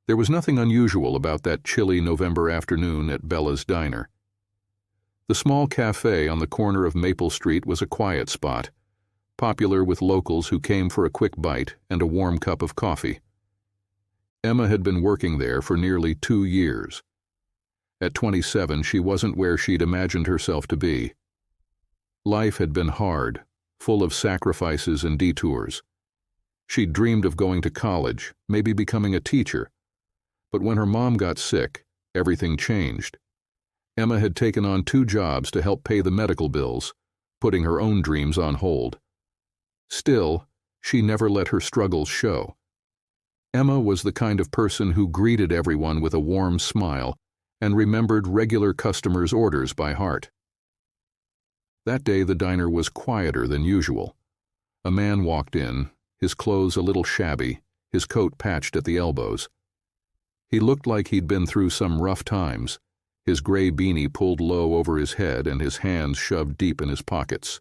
There was nothing unusual about that chilly November afternoon at Bella's diner. The small cafe on the corner of Maple Street was a quiet spot, popular with locals who came for a quick bite and a warm cup of coffee. Emma had been working there for nearly 2 years. At 27, she wasn't where she'd imagined herself to be. Life had been hard, full of sacrifices and detours. She'd dreamed of going to college, maybe becoming a teacher. But when her mom got sick, everything changed. Emma had taken on 2 jobs to help pay the medical bills, putting her own dreams on hold. Still, she never let her struggles show. Emma was the kind of person who greeted everyone with a warm smile and remembered regular customers' orders by heart. That day the diner was quieter than usual. A man walked in, his clothes a little shabby, his coat patched at the elbows. He looked like he'd been through some rough times, his gray beanie pulled low over his head and his hands shoved deep in his pockets.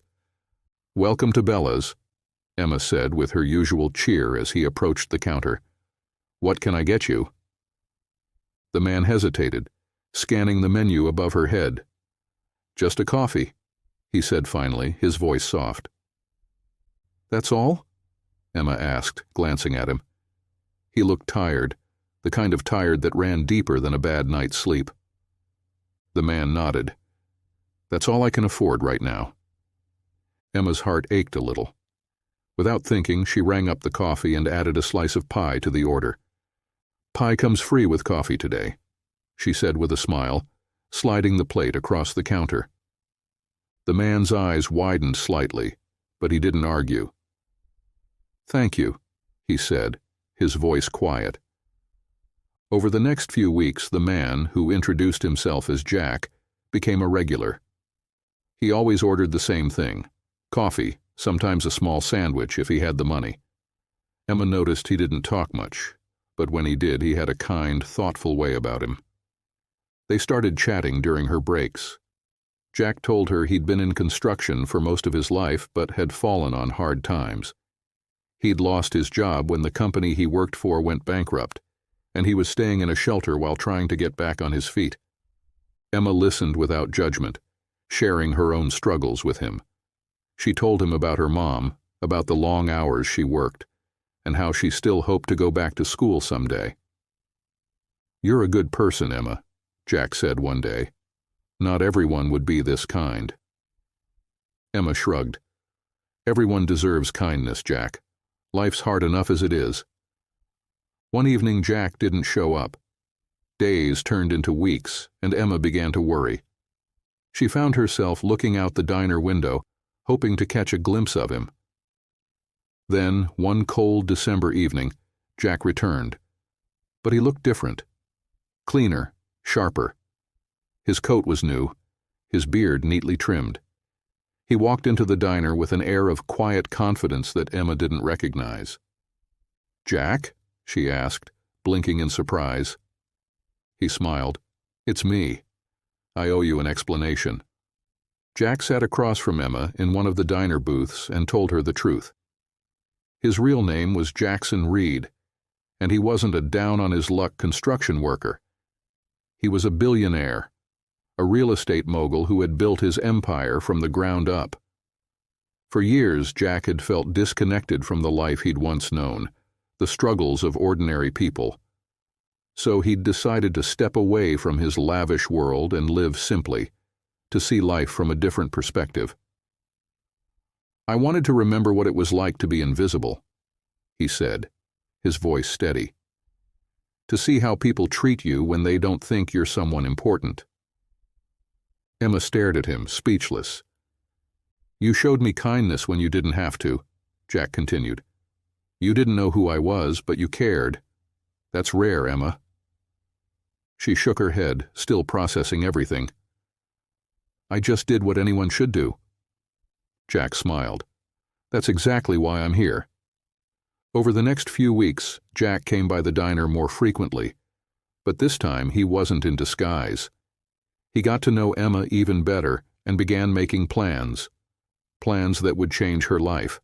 "Welcome to Bella's," Emma said with her usual cheer as he approached the counter. "What can I get you?" The man hesitated, scanning the menu above her head. "Just a coffee," he said finally, his voice soft. "That's all?" Emma asked, glancing at him. He looked tired, the kind of tired that ran deeper than a bad night's sleep. The man nodded. "That's all I can afford right now." Emma's heart ached a little. Without thinking, she rang up the coffee and added a slice of pie to the order. "Pie comes free with coffee today," she said with a smile, sliding the plate across the counter. The man's eyes widened slightly, but he didn't argue. "Thank you," he said, his voice quiet. Over the next few weeks, the man, who introduced himself as Jack, became a regular. He always ordered the same thing: coffee, sometimes a small sandwich if he had the money. Emma noticed he didn't talk much, but when he did, he had a kind, thoughtful way about him. They started chatting during her breaks. Jack told her he'd been in construction for most of his life but had fallen on hard times. He'd lost his job when the company he worked for went bankrupt, and he was staying in a shelter while trying to get back on his feet. Emma listened without judgment, sharing her own struggles with him. She told him about her mom, about the long hours she worked, and how she still hoped to go back to school someday. "You're a good person, Emma," Jack said one day. "Not everyone would be this kind." Emma shrugged. "Everyone deserves kindness, Jack. Life's hard enough as it is." One evening, Jack didn't show up. Days turned into weeks, and Emma began to worry. She found herself looking out the diner window, hoping to catch a glimpse of him. Then, one cold December evening, Jack returned. But he looked different. Cleaner, sharper. His coat was new, his beard neatly trimmed. He walked into the diner with an air of quiet confidence that Emma didn't recognize. "Jack?" she asked, blinking in surprise. He smiled. "It's me. I owe you an explanation." Jack sat across from Emma in one of the diner booths and told her the truth. His real name was Jackson Reed, and he wasn't a down-on-his-luck construction worker. He was a billionaire, a real estate mogul who had built his empire from the ground up. For years, Jack had felt disconnected from the life he'd once known, the struggles of ordinary people. So he'd decided to step away from his lavish world and live simply, to see life from a different perspective. "I wanted to remember what it was like to be invisible," he said, his voice steady. "To see how people treat you when they don't think you're someone important." Emma stared at him, speechless. "You showed me kindness when you didn't have to," Jack continued. "You didn't know who I was, but you cared. That's rare, Emma." She shook her head, still processing everything. "I just did what anyone should do." Jack smiled. "That's exactly why I'm here." Over the next few weeks, Jack came by the diner more frequently, but this time he wasn't in disguise. He got to know Emma even better and began making plans that would change her life.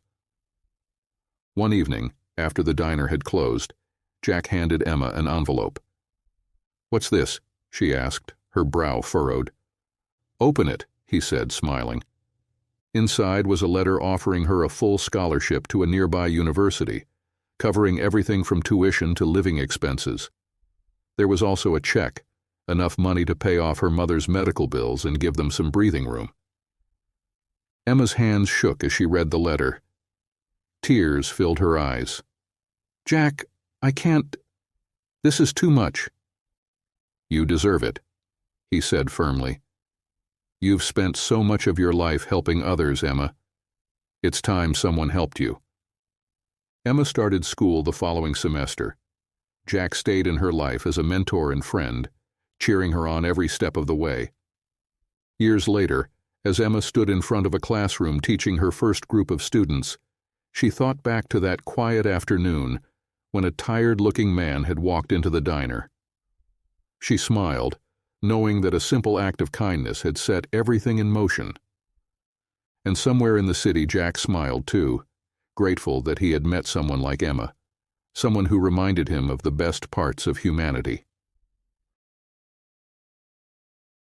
One evening, after the diner had closed, Jack handed Emma an envelope. "What's this?" she asked, her brow furrowed. "Open it," he said, smiling. Inside was a letter offering her a full scholarship to a nearby university, covering everything from tuition to living expenses. There was also a check, enough money to pay off her mother's medical bills and give them some breathing room. Emma's hands shook as she read the letter. Tears filled her eyes. "Jack, I can't. This is too much." "You deserve it," he said firmly. "You've spent so much of your life helping others, Emma. It's time someone helped you." Emma started school the following semester. Jack stayed in her life as a mentor and friend, cheering her on every step of the way. Years later, as Emma stood in front of a classroom teaching her first group of students, she thought back to that quiet afternoon when a tired-looking man had walked into the diner. She smiled, knowing that a simple act of kindness had set everything in motion. And somewhere in the city Jack smiled too, grateful that he had met someone like Emma, someone who reminded him of the best parts of humanity.